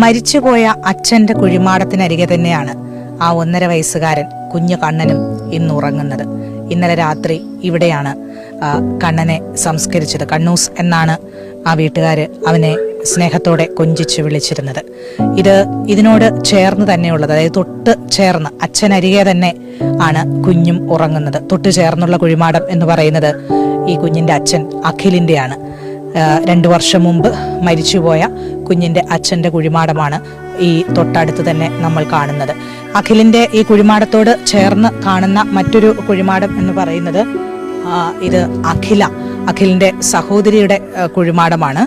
മരിച്ചുപോയ അച്ഛന്റെ കുഴിമാടത്തിനരികെ തന്നെയാണ് ആ 1.5 വയസ്സുകാരൻ കുഞ്ഞു കണ്ണനും ഇന്ന് ഉറങ്ങുന്നത്. ഇന്നലെ രാത്രി ഇവിടെയാണ് കണ്ണനെ സംസ്കരിച്ചത്. കണ്ണൂസ് എന്നാണ് ആ വീട്ടുകാര് അവനെ സ്നേഹത്തോടെ കൊഞ്ചിച്ച് വിളിച്ചിരുന്നത്. ഇതിനോട് ചേർന്ന് തന്നെയുള്ളത്, അതായത് തൊട്ട് ചേർന്ന് അച്ഛനരികെ തന്നെ ആണ് കുഞ്ഞും ഉറങ്ങുന്നത്. തൊട്ട് ചേർന്നുള്ള കുഴിമാടം എന്ന് പറയുന്നത് ഈ കുഞ്ഞിന്റെ അച്ഛൻ അഖിലിന്റെയാണ്. 2 വർഷം മുമ്പ് മരിച്ചുപോയ കുഞ്ഞിന്റെ അച്ഛന്റെ കുഴിമാടമാണ് ഈ തൊട്ടടുത്ത് തന്നെ നമ്മൾ കാണുന്നത്. അഖിലിന്റെ ഈ കുഴിമാടത്തോട് ചേർന്ന് കാണുന്ന മറ്റൊരു കുഴിമാടം എന്ന് പറയുന്നത് ഇത് അഖിലിന്റെ സഹോദരിയുടെ കുഴിമാടമാണ്.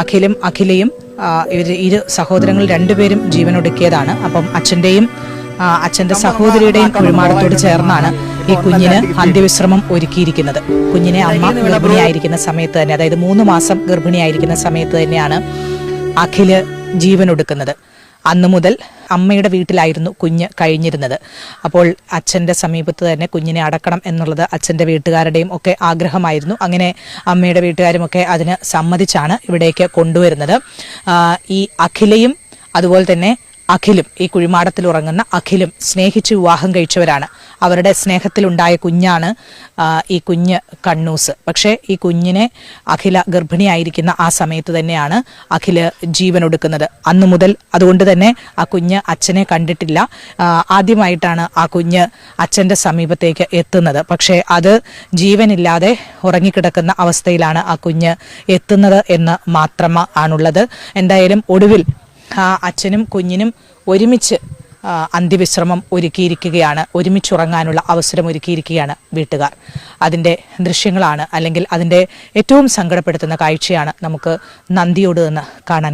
അഖിലും അഖിലയും ഇരു സഹോദരങ്ങൾ രണ്ടുപേരും ജീവനൊടുക്കിയതാണ്. അപ്പം അച്ഛന്റെ സഹോദരിയുടെയും കുഴിമാടത്തോട് ചേർന്നാണ് ഈ കുഞ്ഞിന് അന്ത്യവിശ്രമം ഒരുക്കിയിരിക്കുന്നത്. കുഞ്ഞിനെ അമ്മ ഗർഭിണിയായിരിക്കുന്ന സമയത്ത് തന്നെ, അതായത് 3 മാസം ഗർഭിണിയായിരിക്കുന്ന സമയത്ത് തന്നെയാണ് അഖില് ജീവനൊടുക്കുന്നത്. അന്നു മുതൽ അമ്മയുടെ വീട്ടിലായിരുന്നു കുഞ്ഞ് കഴിഞ്ഞിരുന്നത്. അപ്പോൾ അച്ഛന്റെ സമീപത്ത് തന്നെ കുഞ്ഞിനെ അടക്കണം എന്നുള്ളത് അച്ഛന്റെ വീട്ടുകാരുടെയും ഒക്കെ ആഗ്രഹമായിരുന്നു. അങ്ങനെ അമ്മയുടെ വീട്ടുകാരും ഒക്കെ അതിന് സമ്മതിച്ചാണ് ഇവിടേക്ക് കൊണ്ടുവരുന്നത്. ഈ അഖിലയും അതുപോലെ തന്നെ അഖിലും, ഈ കുഴിമാടത്തിൽ ഉറങ്ങുന്ന അഖിലും സ്നേഹിച്ച് വിവാഹം കഴിച്ചവരാണ്. അവരുടെ സ്നേഹത്തിലുണ്ടായ കുഞ്ഞാണ് ഈ കുഞ്ഞ് കണ്ണൂസ്. പക്ഷേ ഈ കുഞ്ഞിനെ അഖില ഗർഭിണിയായിരിക്കുന്ന ആ സമയത്ത് തന്നെയാണ് അഖില് ജീവനൊടുക്കുന്നത്. അന്നു മുതൽ അതുകൊണ്ട് തന്നെ ആ കുഞ്ഞ് അച്ഛനെ കണ്ടിട്ടില്ല. ആദ്യമായിട്ടാണ് ആ കുഞ്ഞ് അച്ഛന്റെ സമീപത്തേക്ക് എത്തുന്നത്. പക്ഷേ അത് ജീവനില്ലാതെ ഉറങ്ങിക്കിടക്കുന്ന അവസ്ഥയിലാണ് ആ കുഞ്ഞ് എത്തുന്നത് എന്ന് മാത്രമാണുള്ളത്. എന്തായാലും ഒടുവിൽ അച്ഛനും കുഞ്ഞിനും ഒരുമിച്ച് അന്ത്യവിശ്രമം ഒരുക്കിയിരിക്കുകയാണ്. ഒരുമിച്ചുറങ്ങാനുള്ള അവസരം ഒരുക്കിയിരിക്കുകയാണ് വീട്ടുകാർ. അതിൻ്റെ ദൃശ്യങ്ങളാണ്, അല്ലെങ്കിൽ അതിൻ്റെ ഏറ്റവും സങ്കടപ്പെടുത്തുന്ന കാഴ്ചയാണ് നമുക്ക് നന്ദിയോട് നിന്ന് കാണാൻ